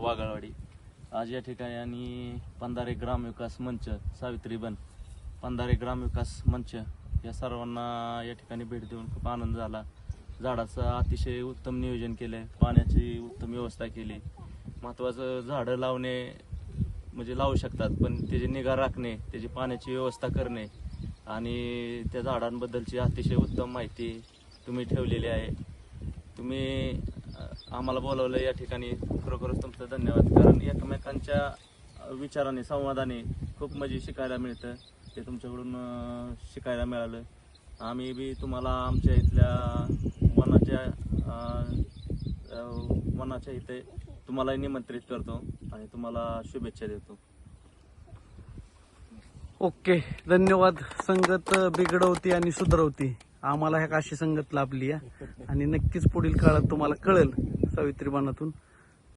वाघाळवाडी. आज या ठिकाणी आणि पंधारे ग्रामविकास मंच, सावित्रीबन पंधारे ग्रामविकास मंच या सर्वांना या ठिकाणी भेट देऊन खूप आनंद झाला. झाडाचं अतिशय उत्तम नियोजन केलं, पाण्याची उत्तम व्यवस्था केली. महत्त्वाचं झाडं लावणे म्हणजे लावू शकतात, पण त्याची निगा राखणे, त्याची पाण्याची व्यवस्था करणे आणि त्या झाडांबद्दलची अतिशय उत्तम माहिती तुम्ही ठेवलेली आहे. तुम्ही आम्हाला बोलावलं या ठिकाणी, खरोखरच तुमचं धन्यवाद. कारण एकमेकांच्या विचाराने, संवादाने खूप म्हणजे शिकायला मिळतं. ते तुमच्याकडून शिकायला मिळालं. आम्ही बी तुम्हाला आमच्या इथल्या वनाच्या इथे तुम्हाला निमंत्रित करतो आणि तुम्हाला शुभेच्छा देतो. ओके, धन्यवाद. संगत बिघडवती आणि सुधरवती. आम्हाला ह्या अशी संगत लाभली आहे आणि नक्कीच पुढील काळात तुम्हाला कळेल सावित्रीबनातून